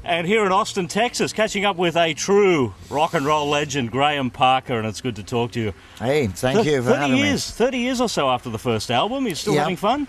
And here in Austin, Texas, catching up with a true rock and roll legend, Graham Parker, and it's good to talk to you. Hey, thank you for having me. 30 years or so after the first album, you're still having fun?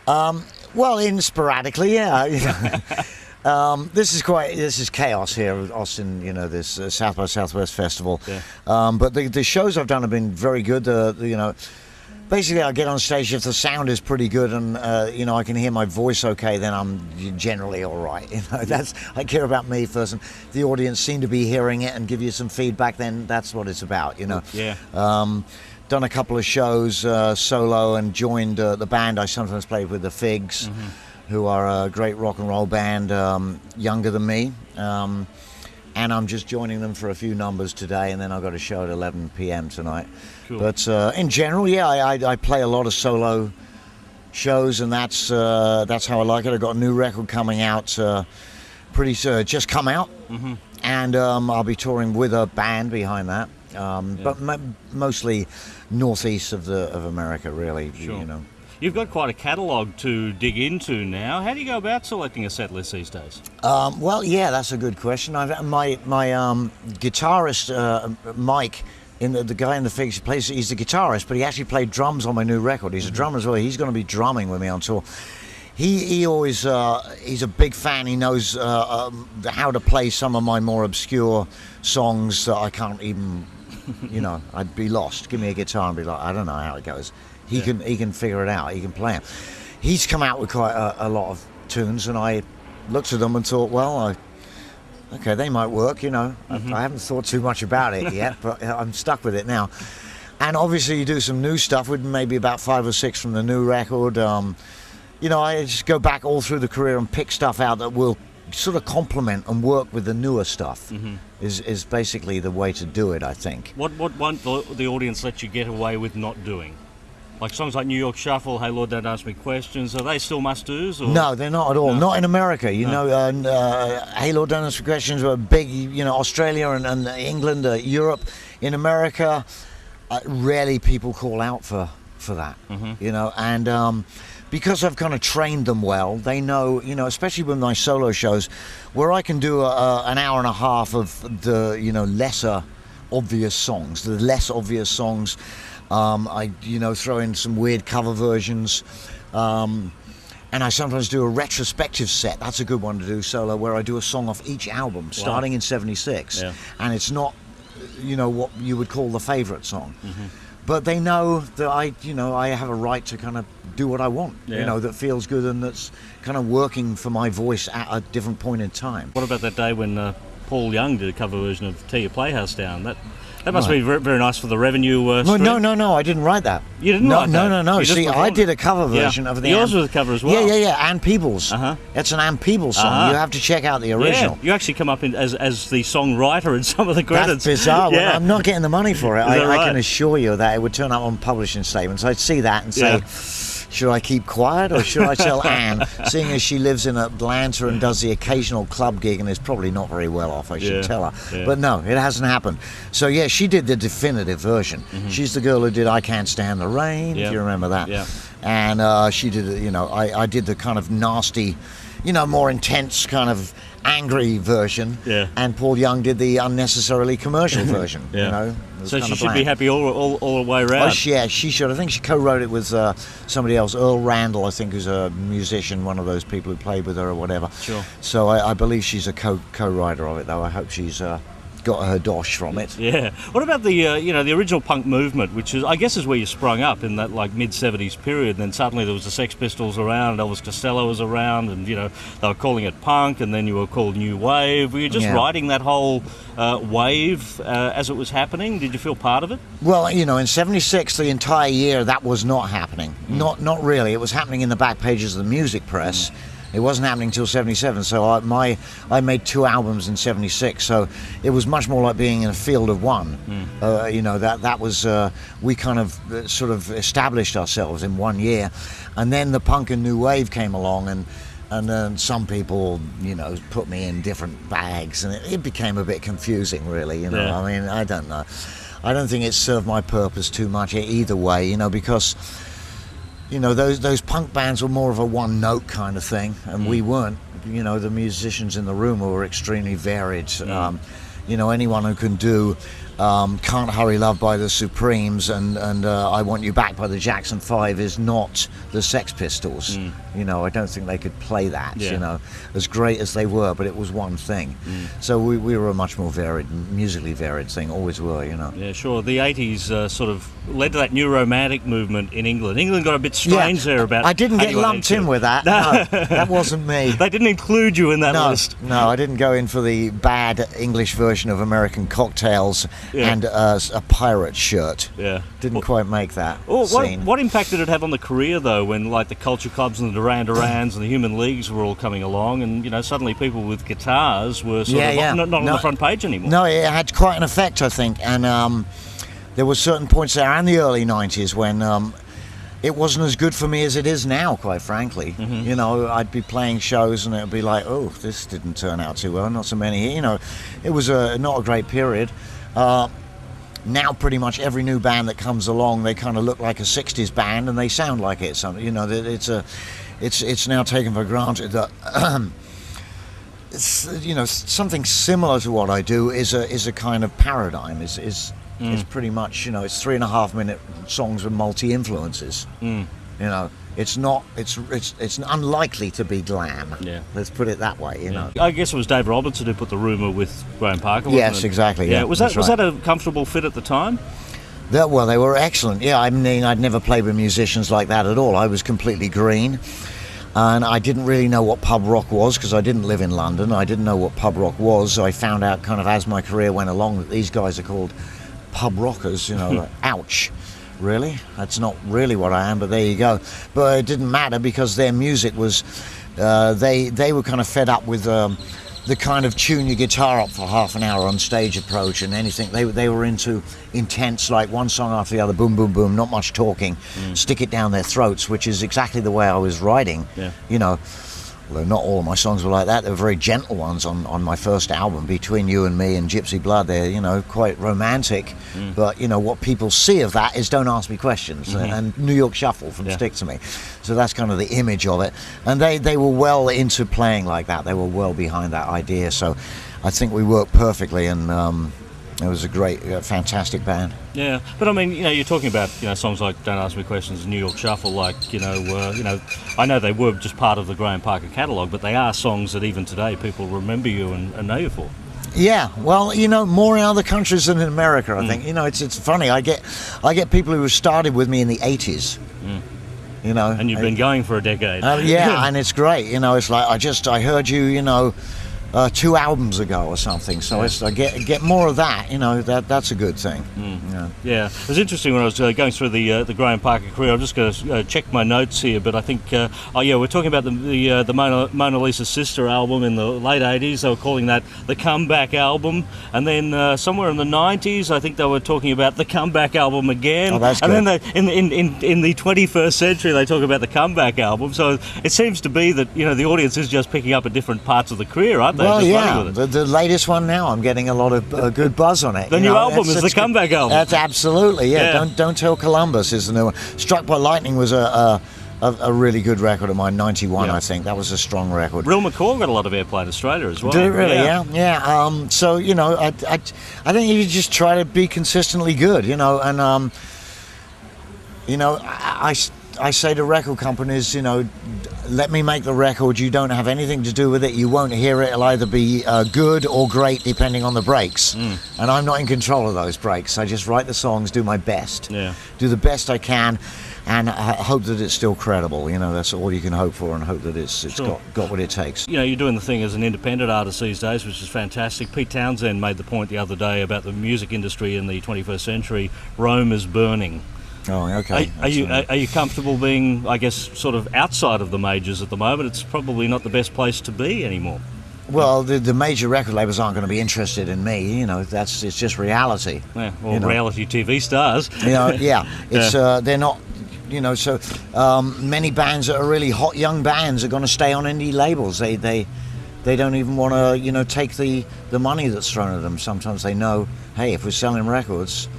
Well, sporadically, yeah. This is chaos here at Austin, this South by Southwest Festival. Yeah. But the shows I've done have been very good. Basically, I get on stage if the sound is pretty good and I can hear my voice okay, then I'm generally all right. I care about me first, and the audience seem to be hearing it and give you some feedback. Then that's what it's about, Yeah. Done a couple of shows solo and joined the band I sometimes played with, the Figs, who are a great rock and roll band, younger than me. And I'm just joining them for a few numbers today, and then I've got a show at 11 p.m. tonight. Cool. But in general, I play a lot of solo shows, and that's how I like it. I've got a new record coming out, just come out, and I'll be touring with a band behind that. But mostly northeast of America, really. Sure. You've got quite a catalogue to dig into now. How do you go about selecting a set list these days? That's a good question. My guitarist, Mike, the guy in the Figs, he's the guitarist, but he actually played drums on my new record. He's a drummer as well. He's going to be drumming with me on tour. He always, he's a big fan. He knows how to play some of my more obscure songs that I can't even, I'd be lost. Give me a guitar and be like, I don't know how it goes. He can figure it out. He can play them. He's come out with quite a lot of tunes, and I looked at them and thought, well, okay, they might work. I haven't thought too much about it yet, but I'm stuck with it now. And obviously, you do some new stuff with maybe about 5 or 6 from the new record. I just go back all through the career and pick stuff out that will sort of complement and work with the newer stuff. Is basically the way to do it, I think. What won't the audience let you get away with not doing? Like songs like New York Shuffle, Hey Lord Don't Ask Me Questions, are they still must-dos? No, they're not at all. No. Not in America. Hey Lord Don't Ask Me Questions were big, Australia and England, Europe. In America, rarely people call out for that, and because I've kind of trained them well, they know, especially with my solo shows, where I can do an hour and a half of the, lesser obvious songs, I throw in some weird cover versions, and I sometimes do a retrospective set. That's a good one to do solo, where I do a song off each album starting in '76, and it's not what you would call the favorite song, but they know that I have a right to kind of do what I want, that feels good and that's kind of working for my voice at a different point in time. What about that day when Paul Young did a cover version of Tear Your Playhouse Down? That must be very, very nice for the revenue stream. No, I didn't write that. You didn't write that? No. See, I did a cover version of the... Yours was a cover as well. Yeah. Ann Peebles. It's an Ann Peebles song. You have to check out the original. Yeah, you actually come up as the songwriter in some of the credits. That's bizarre. Well, I'm not getting the money for it. I can assure you that it would turn up on publishing statements. I'd see that and say... Should I keep quiet or should I tell Anne, seeing as she lives in Atlanta and does the occasional club gig and is probably not very well off, I should tell her. Yeah. But no, it hasn't happened. So yeah, she did the definitive version. She's the girl who did I Can't Stand the Rain, if you remember that. Yeah. And she did, I did the kind of nasty, more intense kind of angry version. Yeah. And Paul Young did the unnecessarily commercial version, So she should be happy all the way around. Oh, yeah, she should. I think she co-wrote it with somebody else, Earl Randall, I think, who's a musician, one of those people who played with her or whatever. Sure. So I believe she's a co-writer of it, though. I hope she's got her dosh from it. Yeah. What about the the original punk movement, which is, I guess, is where you sprung up in that mid-70s period, and then suddenly there was the Sex Pistols around, Elvis Costello was around, and they were calling it punk, and then you were called New Wave. Were you just riding that whole wave as it was happening? Did you feel part of it? Well, in '76, the entire year, that was not happening. Not really. It was happening in the back pages of the music press. It wasn't happening until '77, so I made 2 albums in '76, so it was much more like being in a field of one. That was we kind of sort of established ourselves in 1 year, and then the punk and new wave came along, and then some people put me in different bags, and it became a bit confusing, really. I mean, I don't know. I don't think it served my purpose too much either way, you know, because, you know, those punk bands were more of a one-note kind of thing, and we weren't. You know, the musicians in the Rumour were extremely varied. You know, anyone who can do Can't Hurry Love by the Supremes and I Want You Back by the Jackson 5 is not the Sex Pistols. You know, I don't think they could play that, you know, as great as they were, but it was one thing. So we were a much more varied, musically varied thing, always were, you know. Yeah, sure. The 80s sort of led to that new romantic movement in England. England got a bit strange there about... I didn't get lumped in with that. No, that wasn't me. They didn't include you in that list. No, I didn't go in for the bad English version of American Cocktails and a pirate shirt. Yeah. Didn't quite make that scene. What impact did it have on the career, though, when, like, the culture clubs and the Duran Durans and the Human Leagues were all coming along, and, you know, suddenly people with guitars were sort of not on the front page anymore? No, it had quite an effect, I think, and there were certain points there in the early 90s when it wasn't as good for me as it is now, quite frankly. You know, I'd be playing shows and it'd be like, oh, this didn't turn out too well, not so many. You know, it was not a great period. Now pretty much every new band that comes along, they kind of look like a 60s band and they sound like it. So, you know, it's now taken for granted that it's, you know, something similar to what I do is a kind of paradigm. Is pretty much, you know, it's 3.5-minute songs with multi-influences. You know, it's not, it's unlikely to be glam. Yeah. Let's put it that way, you know. I guess it was Dave Robertson who put the Rumour with Graham Parker, wasn't Yes, it? exactly. Yeah. Was that a comfortable fit at the time? Well, they were excellent. Yeah, I mean, I'd never played with musicians like that at all. I was completely green. And I didn't really know what pub rock was because I didn't live in London. I didn't know what pub rock was. So I found out kind of as my career went along that these guys are called pub rockers, you know. Like, ouch. Really? That's not really what I am, but there you go. But it didn't matter because their music was, they were kind of fed up with the kind of tune your guitar up for half an hour on stage approach and anything. They were into intense, like one song after the other, boom, boom, boom, not much talking, stick it down their throats, which is exactly the way I was writing, you know. Although not all of my songs were like that. They were very gentle ones on my first album, Between You and Me and Gypsy Blood. They're, you know, quite romantic. But, you know, what people see of that is Don't Ask Me Questions and New York Shuffle from Stick to Me. So that's kind of the image of it. And they were well into playing like that. They were well behind that idea. So I think we worked perfectly, and it was a great, fantastic band. Yeah, but I mean, you know, you're talking about, you know, songs like Don't Ask Me Questions and New York Shuffle, like, you know, I know they were just part of the Graham Parker catalogue, but they are songs that even today people remember you and know you for. Yeah, well, you know, more in other countries than in America, I think. You know, it's funny. I get people who started with me in the 80s. You know, and you've been going for a decade. Yeah, and it's great. You know, it's like I heard you, you know, 2 albums ago or something. So I get more of that. You know, that's a good thing. Yeah, it was interesting when I was going through the Graham Parker career. I'm just going to check my notes here, but I think we're talking about the Mona Lisa Sister album in the late 80s. They were calling that the comeback album, and then somewhere in the 90s, I think they were talking about the comeback album again. Oh, that's good. And then in the 21st century, they talk about the comeback album. So it seems to be that, you know, the audience is just picking up at different parts of the career, aren't they? Well, yeah, the latest one now, I'm getting a lot of good buzz on it. The new album is the comeback album. That's absolutely, yeah. Don't Tell Columbus is the new one. Struck by Lightning was a really good record of mine, 91, I think. That was a strong record. Real McCall got a lot of airplay in Australia as well. Did it really? Yeah. So, you know, I think you just try to be consistently good, you know, and, you know, I say to record companies, you know, let me make the record. You don't have anything to do with it. You won't hear it. It'll either be good or great, depending on the breaks. And I'm not in control of those breaks. I just write the songs, do my best, do the best I can, and hope that it's still credible. You know, that's all you can hope for, and hope that it's got what it takes. You know, you're doing the thing as an independent artist these days, which is fantastic. Pete Townsend made the point the other day about the music industry in the 21st century. Rome is burning. Oh, okay. Are you comfortable being, I guess, sort of outside of the majors at the moment? It's probably not the best place to be anymore. Well, the major record labels aren't going to be interested in me. You know, it's just reality. Yeah, or reality TV stars. You know, it's they're not. You know, so many bands that are really hot young bands are going to stay on indie labels. They don't even want to, you know, take the money that's thrown at them. Sometimes they know, hey, if we're selling records,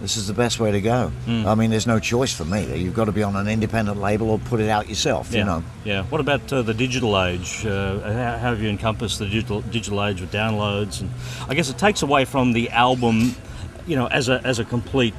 This is the best way to go. I mean, there's no choice for me. You've got to be on an independent label or put it out yourself, Yeah. you know. Yeah. What about the digital age? How have you encompassed the digital age with downloads? And I guess it takes away from the album, you know, as a complete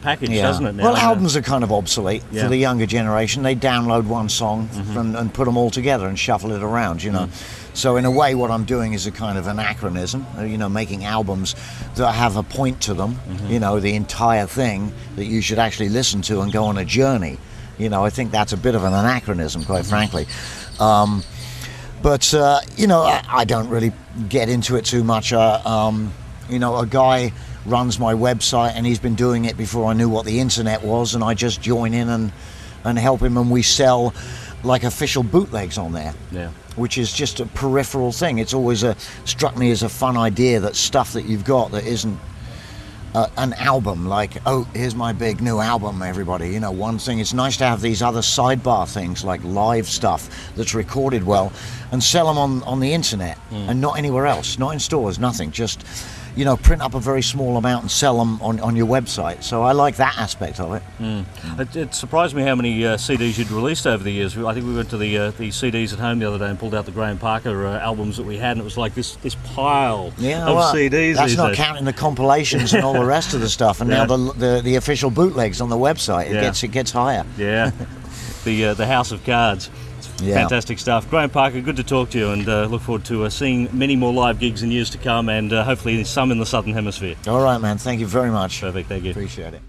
package, doesn't it? Now? Well, albums are kind of obsolete Yeah. for the younger generation. They download one song and put them all together and shuffle it around, you know. So in a way, what I'm doing is a kind of anachronism, you know, making albums that have a point to them, you know, the entire thing that you should actually listen to and go on a journey. You know, I think that's a bit of an anachronism, quite frankly. But you know, I don't really get into it too much. You know, a guy runs my website and he's been doing it before I knew what the internet was, and I just join in and help him, and we sell like official bootlegs on there. Yeah. Which is just a peripheral thing. It's always struck me as a fun idea, that stuff that you've got that isn't an album, like, oh, here's my big new album, everybody, you know, one thing. It's nice to have these other sidebar things like live stuff that's recorded well and sell them on the internet and not anywhere else, not in stores, nothing, just, you know, print up a very small amount and sell them on your website. So I like that aspect of it. It surprised me how many CDs you'd released over the years. I think we went to the CDs at home the other day and pulled out the Graham Parker albums that we had, and it was like this pile of CDs. That's not counting the compilations and all the rest of the stuff. And now the official bootlegs on the website, it gets higher. Yeah, the House of Cards. Yeah. Fantastic stuff. Graham Parker, good to talk to you, and look forward to seeing many more live gigs in years to come, and hopefully some in the Southern Hemisphere. All right, man. Thank you very much. Perfect, thank you. Appreciate it.